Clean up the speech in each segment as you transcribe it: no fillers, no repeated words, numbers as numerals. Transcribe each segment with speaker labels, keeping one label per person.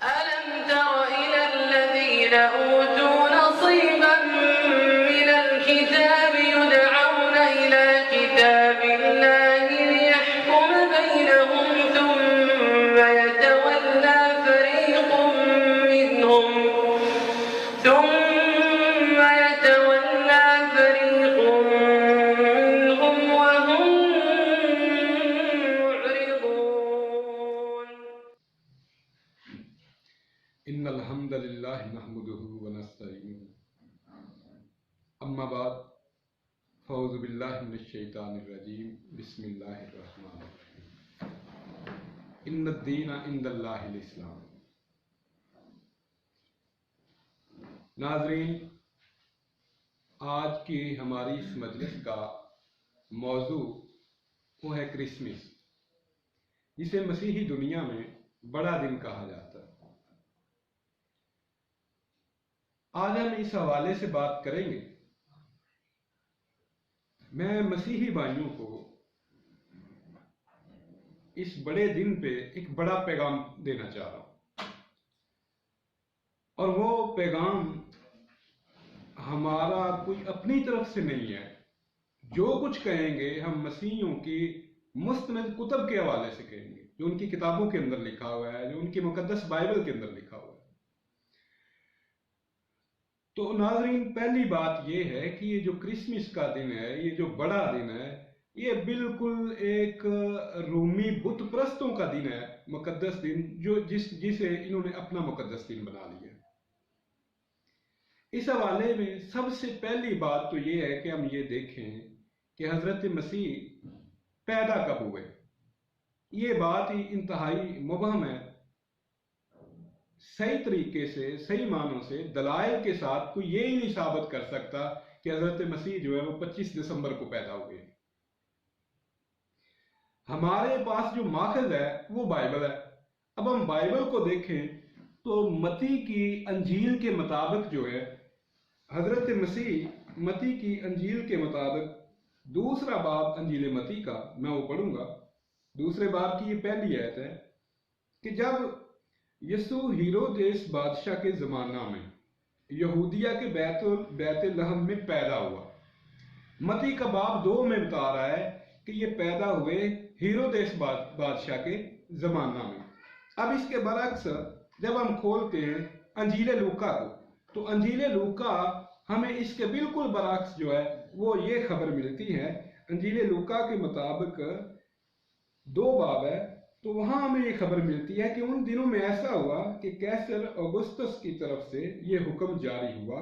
Speaker 1: ألم تر إلى الذين أوتوا نصيبا من الكتاب يدعون إلى كتاب الله ليحكم بينهم ثم يتولى فريق منهم وهم معرضون.
Speaker 2: ان الحمد للہ نحمده ونستعینه اما بعد فاعوذ باللہ من الشیطان الرجیم بسم اللہ الرحمن الرحیم ان الدین عند اللہ الاسلام. ناظرین، آج کی ہماری اس مجلس کا موضوع وہ ہے کرسمس، جسے مسیحی دنیا میں بڑا دن کہا جاتا ہے. آج ہم اس حوالے سے بات کریں گے. میں مسیحی بھائیوں کو اس بڑے دن پہ ایک بڑا پیغام دینا چاہ رہا ہوں، اور وہ پیغام ہمارا کوئی اپنی طرف سے نہیں ہے. جو کچھ کہیں گے ہم مسیحیوں کی مستند کتب کے حوالے سے کہیں گے، جو ان کی کتابوں کے اندر لکھا ہوا ہے، جو ان کی مقدس بائبل کے اندر لکھا ہوا ہے. تو ناظرین، پہلی بات یہ ہے کہ یہ جو کرسمس کا دن ہے، یہ جو بڑا دن ہے، یہ بالکل ایک رومی بت پرستوں کا دن ہے، مقدس دن، جسے انہوں نے اپنا مقدس دن بنا لیا. اس حوالے میں سب سے پہلی بات تو یہ ہے کہ ہم یہ دیکھیں کہ حضرت مسیح پیدا کب ہوئے. یہ بات ہی انتہائی مبہم ہے. صحیح طریقے سے، صحیح معنوں سے، دلائل کے ساتھ کوئی یہ ہی نہیں ثابت کر سکتا کہ حضرت مسیح جو ہے وہ 25 دسمبر کو پیدا ہوئے. ہمارے پاس جو ماخذ ہے وہ بائبل ہے. اب ہم بائبل کو دیکھیں تو متی کی انجیل کے مطابق جو ہے، حضرت مسیح متی کی انجیل کے مطابق دوسرا باب انجیل متی کا میں وہ پڑھوں گا. دوسرے باب کی یہ پہلی آیت ہے کہ جب یسوع ہیرودیس بادشاہ کے زمانہ میں یہودیہ کے بیت لحم میں پیدا ہوا. متی کا باب 2 میں بتا رہا ہے کہ یہ پیدا ہوئے ہیرودیس بادشاہ کے زمانہ میں. اب اس کے برعکس جب ہم کھولتے ہیں انجیل لوکا کو، تو انجیل لوکا ہمیں اس کے بالکل برعکس جو ہے وہ یہ خبر ملتی ہے. انجیل لوکا کے مطابق 2 باب ہے، تو وہاں ہمیں یہ خبر ملتی ہے کہ ان دنوں میں ایسا ہوا کہ کیسر اگسطس کی طرف سے یہ حکم جاری ہوا.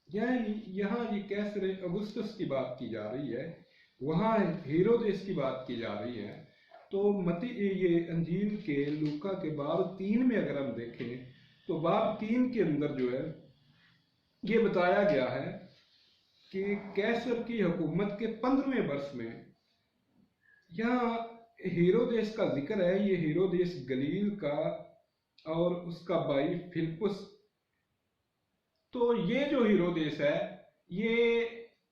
Speaker 2: یعنی یہاں یہ کیسر اگسطس کی بات کی جا رہی ہے، وہاں ہیرودیس کی بات کی جا رہی ہے. تو یہ انجیل کے لوکا کے باب 3 میں اگر ہم دیکھیں تو باب 3 کے اندر جو ہے یہ بتایا گیا ہے کہ کیسر کی حکومت کے 15ویں برس میں یہاں ہیرودیس کا ذکر ہے. یہ ہیرودیس گلیل کا اور اس کا بھائی فلپس. تو یہ جو ہیرودیس ہے یہ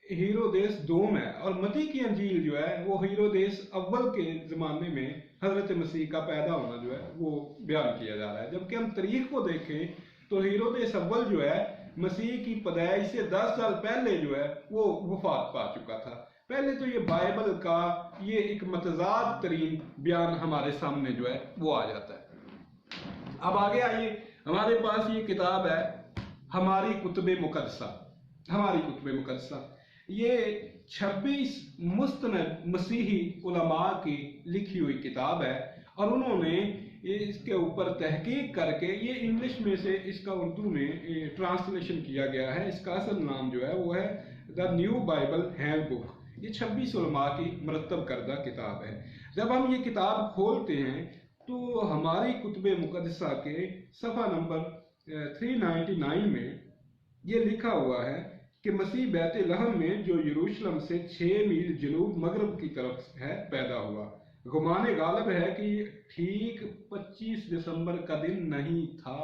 Speaker 2: ہیرودیس دوم ہے، اور متی کی انجیل جو ہے وہ ہیرودیس اول کے زمانے میں حضرت مسیح کا پیدا ہونا جو ہے وہ بیان کیا جا رہا ہے. جبکہ ہم تاریخ کو دیکھیں تو ہیرودیس اول جو ہے مسیح کی پیدائش سے 10 سال پہلے جو ہے وہ وفات پا چکا تھا. پہلے تو یہ بائبل کا یہ ایک متضاد ترین بیان ہمارے سامنے جو ہے وہ آ جاتا ہے. اب آگے آئیے، ہمارے پاس یہ کتاب ہے ہماری کتب مقدسہ. ہماری کتب مقدسہ یہ 26 مستند مسیحی علماء کی لکھی ہوئی کتاب ہے، اور انہوں نے اس کے اوپر تحقیق کر کے یہ انگلش میں سے اس کا اردو میں ٹرانسلیشن کیا گیا ہے. اس کا اصل نام جو ہے وہ ہے the new Bible hand book. یہ 26 علماء کی مرتب کردہ کتاب ہے. جب ہم یہ کتاب کھولتے ہیں تو ہماری کتب مقدسہ کے صفحہ نمبر 399 میں یہ لکھا ہوا ہے کہ مسیح بیت لحم میں جو یروشلم سے 6 میل جنوب مغرب کی طرف ہے پیدا ہوا. گمان غالب ہے کہ یہ ٹھیک 25 دسمبر کا دن نہیں تھا.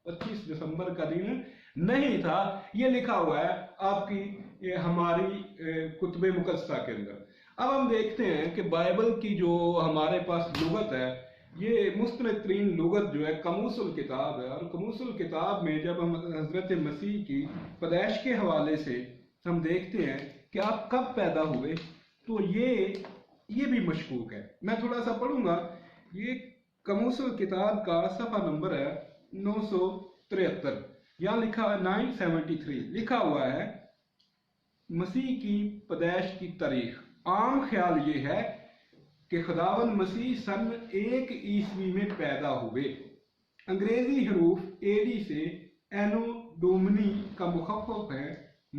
Speaker 2: 25 دسمبر کا دن نہیں تھا، یہ لکھا ہوا ہے آپ کی ہماری کتب مقدسہ کے اندر. اب ہم دیکھتے ہیں کہ بائبل کی جو ہمارے پاس لغت ہے یہ مستند ترین لغت جو ہے قاموس الکتاب ہے، اور قاموس الکتاب میں جب ہم حضرت مسیح کی پیدائش کے حوالے سے ہم دیکھتے ہیں کہ آپ کب پیدا ہوئے، تو یہ بھی مشکوک ہے۔ میں تھوڑا سا پڑھوں گا۔ یہ قاموس الکتاب کا صفحہ نمبر ہے 973، یہاں لکھا ہے 973 لکھا ہوا ہے مسیح کی پیدائش کی تاریخ۔ عام خیال یہ ہے کہ خداوند مسیح سن 1 عیسوی میں پیدا ہوئے۔ انگریزی حروف AD سے اینو ڈومنی کا مخفف ہے،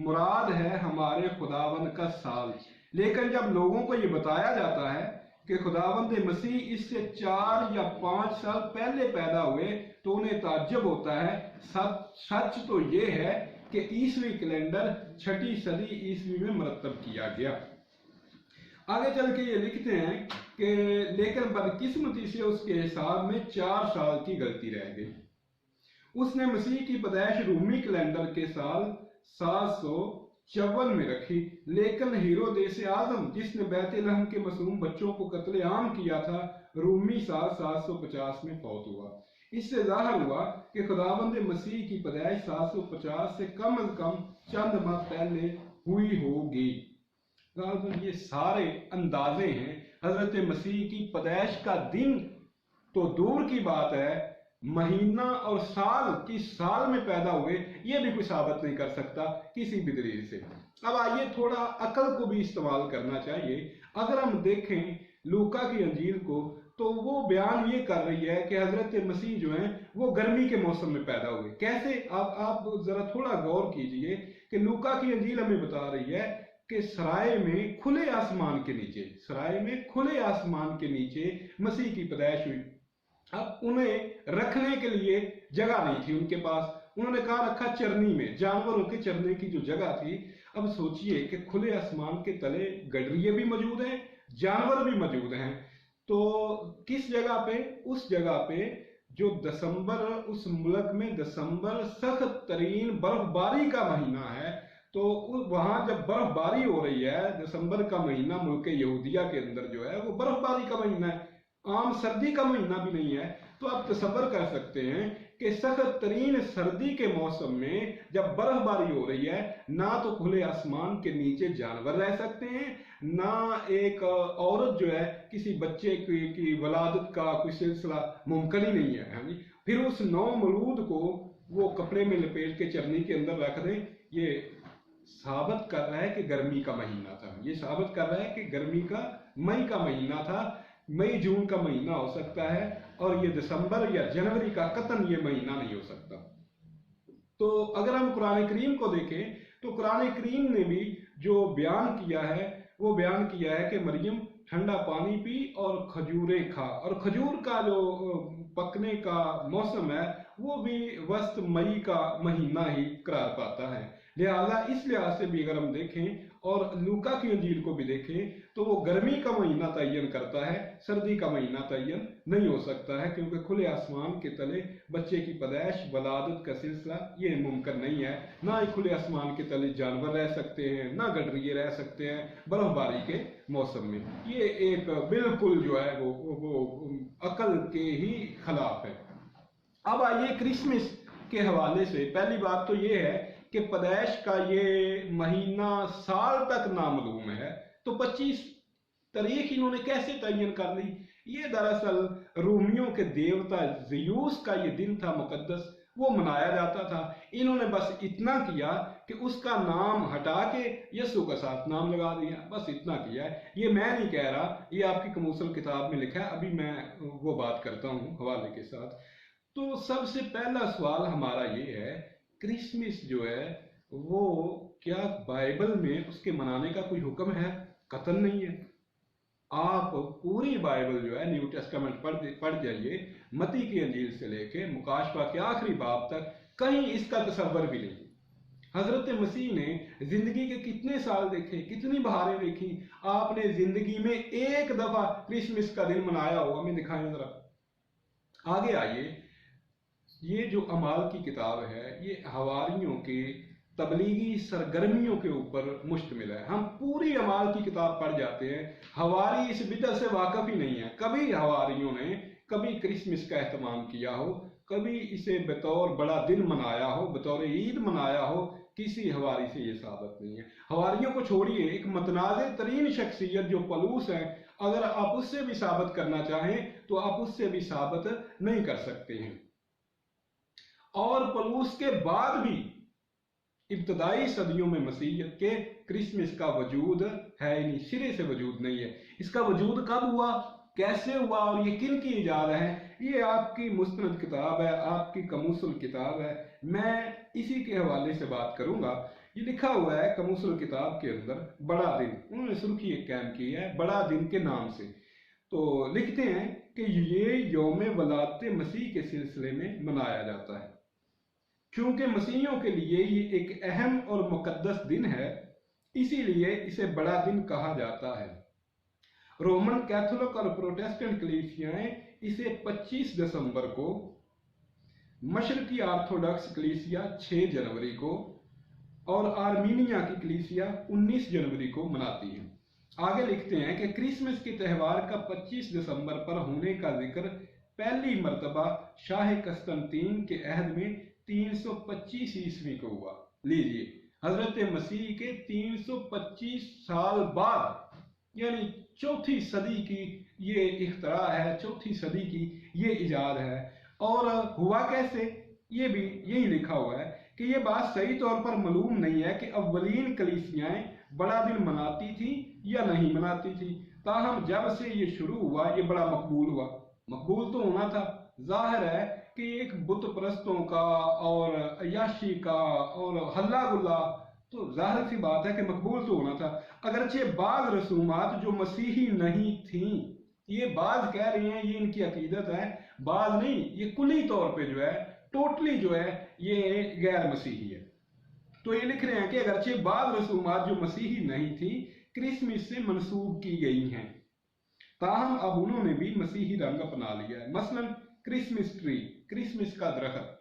Speaker 2: مراد ہے ہمارے خداوند کا سال۔ لیکن جب لوگوں کو یہ بتایا جاتا ہے کہ خداوند مسیح اس سے 4 یا 5 سال پہلے پیدا ہوئے تو انہیں تعجب ہوتا ہے۔ سچ تو یہ ہے کہ عیسوی کیلنڈر 6 صدی عیسوی میں مرتب کیا گیا۔ آگے چل کے یہ لکھتے ہیں کہ لیکن بدقسمتی سے اس کے حساب میں 4 سال کی غلطی رہ گئی۔ اس نے مسیح کی پیدائش رومی کیلنڈر کے سال 754 میں رکھی، لیکن ہیرودیس اعظم جس نے بیت لحم کے معصوم بچوں کو قتل عام کیا تھا، رومی سال 750 میں فوت ہوا۔ اس سے ظاہر ہوا کہ خداوند مسیح کی پیدائش 750 سے کم از کم چند ماہ پہلے ہوئی ہوگی۔ یہ سارے اندازے ہیں۔ حضرت مسیح کی پیدائش کا دن تو دور کی بات ہے، مہینہ اور سال کس سال میں پیدا ہوئے یہ بھی کوئی ثابت نہیں کر سکتا کسی بھی دلیل سے۔ اب آئیے تھوڑا عقل کو بھی استعمال کرنا چاہیے۔ اگر ہم دیکھیں لوکا کی انجیل کو تو وہ بیان یہ کر رہی ہے کہ حضرت مسیح جو ہیں وہ گرمی کے موسم میں پیدا ہوئے۔ کیسے؟ آپ ذرا تھوڑا غور کیجئے کہ لوکا کی انجیل ہمیں بتا رہی ہے کہ سرائے میں کھلے آسمان کے نیچے مسیح کی پیدائش ہوئی۔ اب انہیں رکھنے کے لیے جگہ نہیں تھی ان کے پاس، انہوں نے کہا رکھا چرنی میں، جانوروں کے چرنے کی جو جگہ تھی۔ اب سوچئے کہ کھلے آسمان کے تلے گڈریے بھی موجود ہیں، جانور بھی موجود ہیں، تو کس جگہ پہ؟ اس جگہ پہ جو دسمبر، اس ملک میں دسمبر سخت ترین برف باری کا مہینہ ہے، تو وہاں جب برف باری ہو رہی ہے، دسمبر کا مہینہ ملک یہودیہ کے اندر جو ہے وہ برف باری کا مہینہ ہے، عام سردی کا مہینہ بھی نہیں ہے۔ تو آپ تصور کر سکتے ہیں کہ سخت ترین سردی کے موسم میں جب برف باری ہو رہی ہے، نہ تو کھلے آسمان کے نیچے جانور رہ سکتے ہیں، نہ ایک عورت جو ہے کسی بچے کی ولادت کا کوئی سلسلہ ممکن ہی نہیں ہے۔ پھر اس نو مولود کو وہ کپڑے میں لپیٹ کے چرنی کے اندر رکھ دیں، یہ ثابت کر رہا ہے کہ گرمی کا مہینہ تھا، یہ ثابت کر رہا ہے کہ گرمی کا مئی کا مہینہ تھا، مئی جون کا مہینہ ہو سکتا ہے، اور یہ دسمبر یا جنوری کا قطعاً یہ مہینہ نہیں ہو سکتا۔ تو اگر ہم قرآن کریم کو دیکھیں تو قرآن کریم نے بھی جو بیان کیا ہے وہ بیان کیا ہے کہ مریم ٹھنڈا پانی پی اور کھجوریں کھا، اور کھجور کا جو پکنے کا موسم ہے وہ بھی وسط مئی کا مہینہ ہی قرار پاتا ہے۔ لہذا اس لحاظ سے بھی اگر ہم دیکھیں اور لوکا کی انجیل کو بھی دیکھیں تو وہ گرمی کا مہینہ تعین کرتا ہے، سردی کا مہینہ تعین نہیں ہو سکتا ہے، کیونکہ کھلے آسمان کے تلے بچے کی پیدائش، ولادت کا سلسلہ یہ ممکن نہیں ہے۔ نہ ہی کھلے آسمان کے تلے جانور رہ سکتے ہیں، نہ گڈریے رہ سکتے ہیں برف باری کے موسم میں۔ یہ ایک بالکل جو ہے وہ عقل کے ہی خلاف ہے۔ اب آئیے کرسمس کے حوالے سے پہلی بات تو یہ ہے کہ پیدائش کا یہ مہینہ سال تک نامعلوم ہے، تو 25 تاریخ انہوں نے کیسے تعین کر لی؟ یہ دراصل رومیوں کے دیوتا زیوس کا یہ دن تھا مقدس، وہ منایا جاتا تھا۔ انہوں نے بس اتنا کیا کہ اس کا نام ہٹا کے یسوع کا ساتھ نام لگا دیا، بس اتنا کیا ہے۔ یہ میں نہیں کہہ رہا، یہ آپ کی قاموس الکتاب میں لکھا ہے، ابھی میں وہ بات کرتا ہوں حوالے کے ساتھ۔ تو سب سے پہلا سوال ہمارا یہ ہے، کرسمس جو ہے وہ کیا بائبل میں اس کے منانے کا کوئی حکم ہے؟ قطعاً نہیں ہے۔ آپ پوری بائبل جو ہے نیو ٹیسٹامنٹ پڑھ جائیے، متی کی انجیل سے لے کے مکاشفہ کے آخری باب تک، کہیں اس کا تصور بھی نہیں۔ حضرت مسیح نے زندگی کے کتنے سال دیکھے، کتنی بہاریں دیکھی، آپ نے زندگی میں ایک دفعہ کرسمس کا دن منایا ہو؟ ہمیں دکھائیں ذرا۔ آگے آئیے، یہ جو اعمال کی کتاب ہے یہ حواریوں کے تبلیغی سرگرمیوں کے اوپر مشتمل ہے۔ ہم پوری اعمال کی کتاب پڑھ جاتے ہیں، حواری اس بدعت سے واقف ہی نہیں ہے۔ کبھی حواریوں نے कभी क्रिसमस का एहतमाम किया हो, कभी इसे बतौर बड़ा दिन मनाया हो, बतौर ईद मनाया हो, किसी हवारी से ये साबित नहीं है। हवारियों को छोड़िए, एक मतनाज़े तरीन शख्सियत जो पलूस है, अगर आप उससे भी साबित करना चाहें तो आप उससे भी साबित नहीं कर सकते हैं। और पलूस के बाद भी इब्तदाई सदियों में मसीहियत के क्रिसमस का वजूद है ही नहीं, सिरे से वजूद नहीं है। इसका वजूद कब हुआ, कैसे हुआ और ये किन की इजाद है, ये आपकी मुस्तनद किताब है, आपकी कमूसुल किताब है। मैं इसी के हवाले से बात करूंगा। ये लिखा हुआ है कमूसुल किताब के अंदर, बड़ा दिन, उन्होंने सुर्खी एक कायम की है बड़ा दिन के नाम से। तो लिखते हैं कि ये यौम वलादत मसीह के सिलसिले में मनाया जाता है, क्योंकि मसीहियों के लिए ये एक अहम और मुकद्दस दिन है, इसीलिए इसे बड़ा दिन कहा जाता है। रोमन कैथोलिक और प्रोटेस्टेंट कलीसियाएं इसे 25 दिसंबर को, मशरकी ऑर्थोडॉक्स कलीसिया 6 जनवरी को और आर्मीनिया की कलीसिया 19 जनवरी को मनाती है। आगे लिखते हैं कि क्रिसमस के त्यौहार का 25 दिसंबर पर होने का जिक्र पहली मर्तबा शाह कस्तंतीन के अहद में 325 ईस्वी को हुआ। लीजिए, हजरत मसीह के 325 साल बाद, यानी चौथी सदी की ये इख्तरा है, चौथी सदी की ये इजाद है। और हुआ कैसे, ये भी यही लिखा हुआ है कि ये बात सही तौर पर मालूम नहीं है कि अव्वलीन कलीसियाएं बड़ा दिन मनाती थी या नहीं मनाती थी। ताहम जब से ये शुरू हुआ ये बड़ा मकबूल हुआ। मकबूल तो होना था, जाहिर है कि एक बुत परस्तों का और अयाशी का और हल्ला गुल्ला, तो जाहिर सी बात है कि मकबूल तो होना था। अगरचे बाज रसूमात जो मसीही नहीं थी, ये बाज कह रहे हैं, ये इनकी अकीदत है, बाज नहीं, ये कुली तौर पे जो है, टोटली जो है, ये गैर मसीही है। तो ये लिख रहे हैं कि अगरचे बाज रसूमात जो मसीही नहीं थी क्रिसमस से मंसूब की गई हैं, ताहम अब उन्होंने भी मसीही रंग अपना लिया है। मसलन क्रिसमस ट्री, क्रिसमस का दरख्त।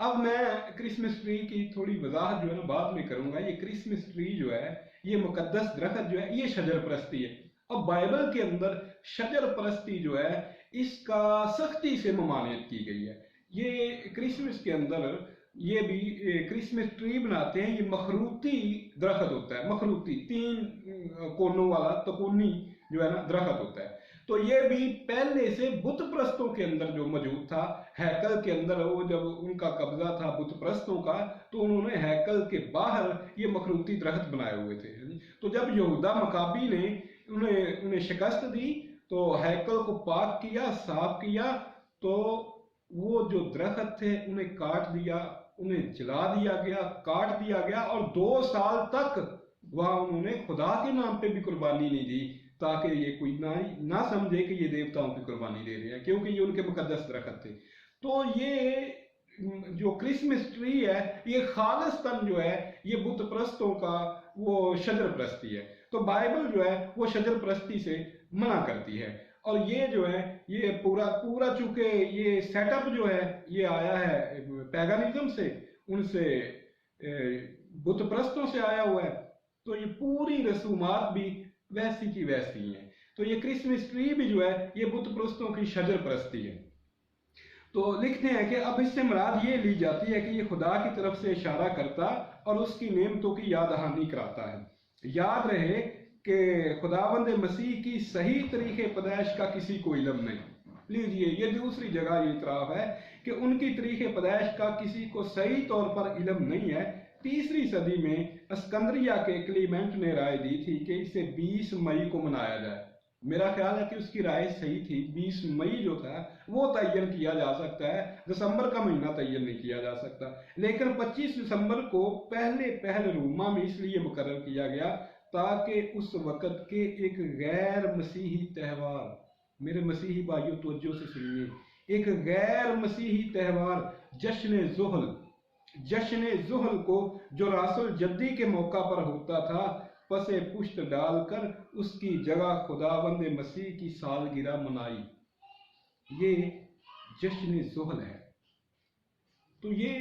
Speaker 2: अब मैं क्रिसमस ट्री की थोड़ी वजाहत जो है ना बाद में करूंगा। ये क्रिसमस ट्री जो है, ये मुकद्दस दरख्त जो है, ये शजर परस्ती है। अब बाइबल के अंदर शजर परस्ती जो है, इसका सख्ती से ममानियत की गई है। ये क्रिसमस के अंदर ये भी क्रिसमस ट्री बनाते हैं, ये मखरूती दरख्त होता है, मखरूती 3 कोनों वाला तकूनी जो है ना दरख्त होता है। तो ये भी पहले से बुत परस्तों के अंदर जो मौजूद था, हैकल के अंदर, वो जब उनका कब्जा था बुत परस्तों का, तो उन्होंने हैकल के बाहर ये मखरूती दरख्त बनाए हुए थे। तो जब यहूदा मकाबी ने उन्हें शिकस्त दी, तो हैकल को पाक किया, साफ किया, तो वो जो दरख्त थे उन्हें काट दिया, उन्हें जला दिया गया, काट दिया गया, और 2 साल तक वहां उन्होंने खुदा के नाम पे भी कुर्बानी नहीं दी, ताकि ये कोई ना समझे कि ये देवताओं की कुर्बानी दे रहे हैं, क्योंकि ये उनके मुकद्दस दरख्त थे। तो ये जो क्रिसमस ट्री है, ये खालिस्तन जो है, ये बुत परस्तों का वो शजर परस्ती है। तो बाइबल जो है वो शजर परस्ती से मना करती है। और ये जो है, ये पूरा चूंकि ये सेटअप जो है ये आया है पैगानिज्म से, उनसे बुत परस्तों से आया हुआ है, तो ये पूरी रसूमात भी वैसी की वैसी हैं। तो ये क्रिसमस ट्री भी जो है, ये बुत परस्तों की शजर परस्ती है। तो लिखते हैं कि अब इससे मुराद ये ली जाती है कि ये खुदा की तरफ से इशारा करता और उसकी नेमतों की याद दहानी कराता है। याद रहे कि खुदावंद मसीह की सही तरीके पैदाइश का किसी को इल्म नहीं। लीजिए, ये दूसरी जगह ये इतराफ है कि उनकी तरीके पैदाइश का किसी को सही तौर पर इल्म नहीं है। 3री सदी में अस्कंद्रिया के क्लीमेंट ने राय दी थी कि इसे 20 मई को मनाया जाए। मेरा ख्याल है कि उसकी राय सही थी। 20 मई जो था वो तयन किया जा सकता है, दिसंबर का महीना तयन नहीं किया जा सकता। लेकिन 25 दिसंबर को पहल रूमा में इसलिए मुकर्रर किया गया ताकि उस वक़्त के एक गैर मसीही त्यौहार, मेरे मसीही भाइयों तवज्जो से सुनिए, एक गैर मसीही त्यौहार जश्न ज़ुहल को जो रासुल जद्दी के मौका पर होता था, पसे पुष्ट डालकर उसकी जगह खुदावंद मसीह की सालगिरह मनाई। ये जश्न ज़ुहल है। तो ये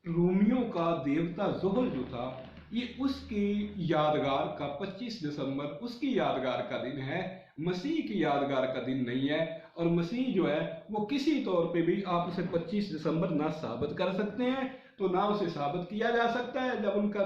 Speaker 2: रोमियों का देवता ज़ुहल जो था ये उसकी यादगार का 25 दिसंबर उसकी यादगार का दिन है, मसीह की यादगार का दिन नहीं है। और मसीह जो है वो किसी तौर पे भी आप उसे 25 दिसंबर ना साबित कर सकते हैं, तो ना उसे साबित किया जा सकता है। जब उनका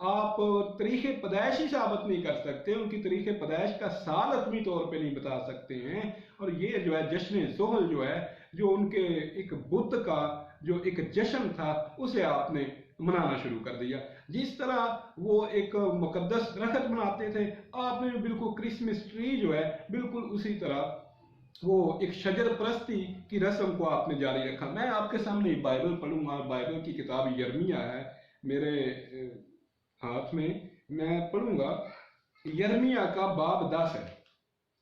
Speaker 2: आप तारीख़ पैदाइश ही साबित नहीं कर सकते, उनकी तारीख़ पैदाइश का साल अपनी तौर पे नहीं बता सकते हैं। और ये जो है जश्न ज़ुहल जो है, जो उनके एक बुत का जो एक जश्न था, उसे आपने मनाना शुरू कर दिया। जिस तरह वो एक मुकद्दस दरख्त मनाते थे, आपने बिल्कुल क्रिसमस ट्री जो है बिल्कुल उसी तरह वो एक शजर परस्ती की रस्म को आपने जारी रखा। मैं आपके सामने बाइबल पढ़ूंगा, बाइबल की किताब यिर्मयाह है मेरे हाथ में, मैं पढ़ूंगा। यिर्मयाह का बाब 10 है।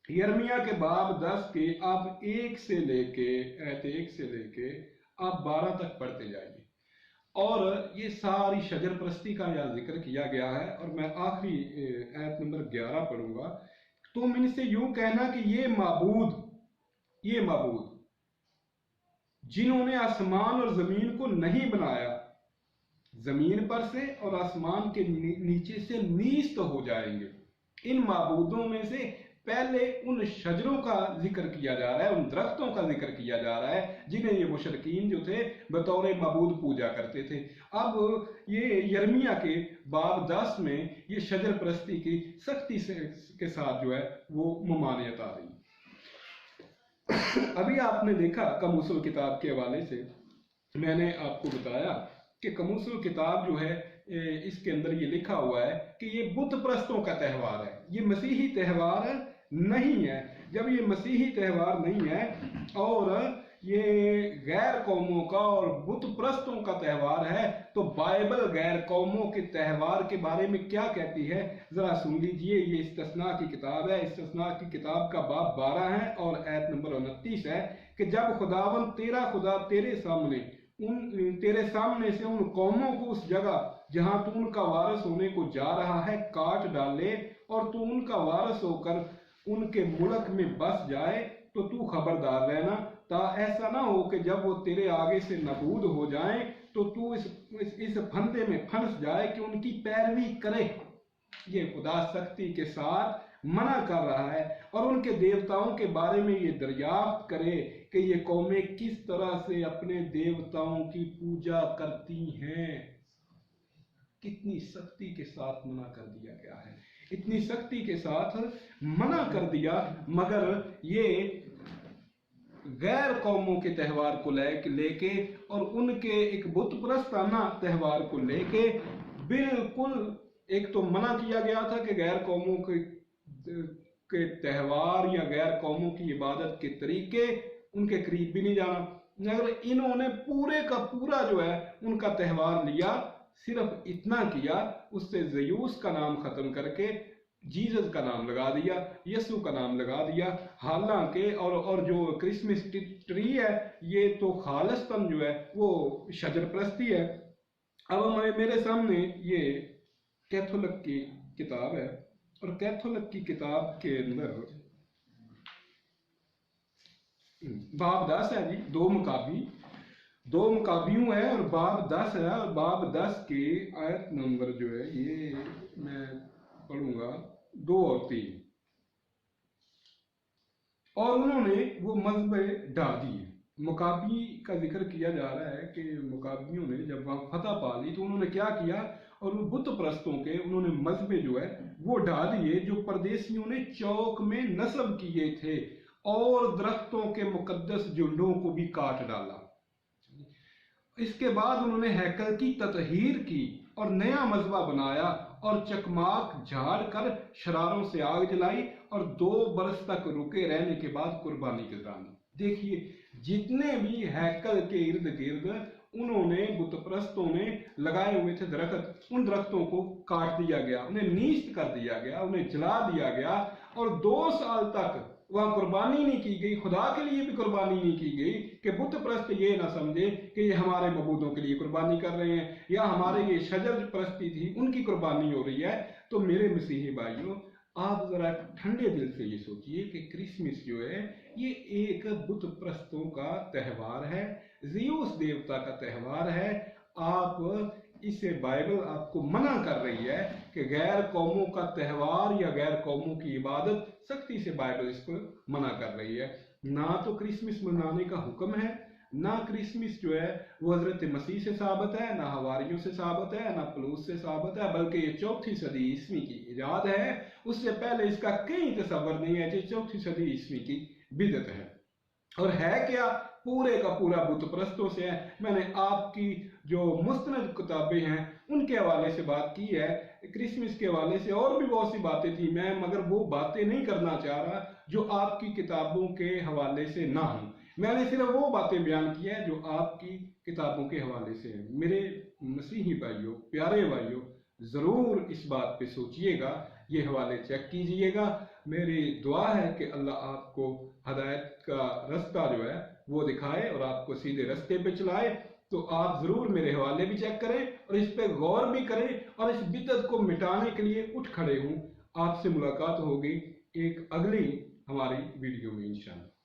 Speaker 2: यिर्मयाह के बाब 10 के आप 1 से लेके आप 12 तक पढ़ते जाइए। और ये सारी शजर परस्ती का यहाँ जिक्र किया गया है। और मैं आखिरी आयत नंबर 11 पढ़ूंगा। तुम इनसे यूं कहना कि ये माबूद जिन्होंने आसमान और जमीन को नहीं बनाया, जमीन पर से और आसमान के नीचे से नीस्त हो जाएंगे। इन माबूदों में से पहले उन शजरों का जिक्र किया जा रहा है, उन दरख्तों का जिक्र किया जा रहा है जिन्हें ये मुशरकीन जो थे बतौर माबूद पूजा करते थे। अब ये यिर्मयाह के बाब 10 में ये शजर परस्ती की सख्ती के साथ जो है वो ममानियत आ रही। अभी आपने देखा कमूसुल किताब के हवाले से मैंने आपको बताया कि कमूसुल किताब जो है इसके अंदर ये लिखा हुआ है कि ये बुत परस्तों का त्यौहार है, ये मसीही त्यौहार नहीं है। जब ये मसीही त्यौहार नहीं है और ये गैर कौमों का और बुत परस्तों का त्यौहार है, तो बाइबल गैर कौमों के त्यौहार के बारे में क्या कहती है जरा सुन लीजिए। ये इस्तिस्ना की किताब है, इस्तिस्ना की किताब का बाब 12 है और आयत नंबर 29 है कि जब खुदावन तेरा खुदा तेरे सामने से उन कौमों को उस जगह जहां तू उनका वारिस होने को जा रहा है काट डाले और तू उनका वारिस होकर उनके मुल्क में बस जाए, तो तू खबरदार रहना ता ऐसा ना हो कि जब वो तेरे आगे से नबूद हो जाएं तो तू इस फंदे में फंस जाए कि उनकी पैरवी करे। ये खुदा सख्ती के साथ मना कर रहा है और उनके देवताओं के बारे में ये दरियाफ्त करे कि ये कौमें किस तरह से अपने देवताओं की पूजा करती हैं। कितनी सख्ती के साथ मना कर दिया गया है, इतनी सख्ती के साथ मना कर दिया, मगर ये गैर कौमों के त्यौहार को लेके और उनके एक बुत परस्ताना त्यौहार को लेके बिल्कुल एक तो मना किया गया था कि गैर कौमों के त्यौहार या गैर कौमों की इबादत के तरीके उनके करीब भी नहीं जाना, मगर इन्होंने पूरे का पूरा जो है उनका त्यौहार लिया, सिर्फ इतना किया, उससे ज़यूस का नाम खत्म करके जीसस का नाम लगा दिया, यसु का नाम लगा दिया। हालांकि और जो क्रिसमस ट्री है ये तो खालिस्तन जो है वो शजर परस्ती है। अब मेरे सामने ये कैथोलिक की किताब है और कैथोलिक की किताब के अंदर बाब 10 है जी, दो मुकाबियों है और बाब 10 है। और बाब 10 के आयत नंबर जो है ये मैं पढ़ूंगा 2 और 3। और उन्होंने वो मजहबे ढा दिए। मुकाबी का जिक्र किया जा रहा है कि मुकाबियों ने जब वहां फतह पा ली तो उन्होंने क्या किया, और वो बुत परस्तों के उन्होंने मजहबे जो है वो ढा दिए जो परदेशियों ने चौक में नस्ब किए थे, और दरख्तों के मुकद्दस झुंडों को भी काट डाला। इसके बाद उन्होंने हैकल की ततहीर की और नया मजबा बनाया और चकमाक झाड़ कर शरारों से आग जलाई और 2 बरस तक रुके रहने के बाद कुर्बानी गुजारी। देखिए जितने भी हैकल के इर्द गिर्द उन्होंने बुतप्रस्तों ने लगाए हुए थे दरख्त, उन दरख्तों को काट दिया गया, उन्हें नीस्त कर दिया गया, उन्हें जला दिया गया और 2 साल तक वहां कुर्बानी नहीं की गई, खुदा के लिए भी कुर्बानी नहीं की गई कि बुत परस्त ये ना समझे कि ये हमारे मबूदों के लिए कुर्बानी कर रहे हैं या हमारे ये शजर परस्ती थी उनकी कुर्बानी हो रही है। तो मेरे मसीही भाइयों, आप जरा ठंडे दिल से ये सोचिए कि क्रिसमस जो है ये एक बुत परस्तों का त्यौहार है, ज़ियूस देवता का त्यौहार है। आप इससे बाइबल आपको मना कर रही है कि गैर कौमों का त्यौहार या गैर कौमों की इबादत, सख्ती से बाइबल इसको मना कर रही है। ना तो क्रिसमस मनाने का हुक्म है, ना क्रिसमस जो है वो हजरत मसीह से साबित है, ना हवारियों से साबित है, ना पलूस से साबित है, बल्कि ये 4वीं सदी ईस्वी की इजाद है। उससे पहले इसका कहीं तसव्वुर नहीं है कि 4वीं सदी ईस्वी की बिदत है। और है क्या, पूरे का पूरा बुत परस्तों से है। मैंने आपकी जो मुस्तनद किताबें हैं उनके हवाले से बात की है, क्रिसमस के हवाले से और भी बहुत सी बातें थी, मैं मगर वो बातें नहीं करना चाह रहा जो आपकी किताबों के हवाले से ना हो। मैंने सिर्फ वो बातें बयान की है जो आपकी किताबों के हवाले से है। मेरे मसीही भाइयों, प्यारे भाइयों, ज़रूर इस बात पे सोचिएगा, ये हवाले चेक कीजिएगा। मेरी दुआ है कि अल्लाह आपको हदायत का रास्ता जो है वो दिखाए और आपको सीधे रास्ते पे चलाए। तो आप ज़रूर मेरे हवाले भी चेक करें और इस पे गौर भी करें और इस बिदअत को मिटाने के लिए उठ खड़े हों। आपसे मुलाकात होगी एक अगली हमारी वीडियो में इंशाअल्लाह।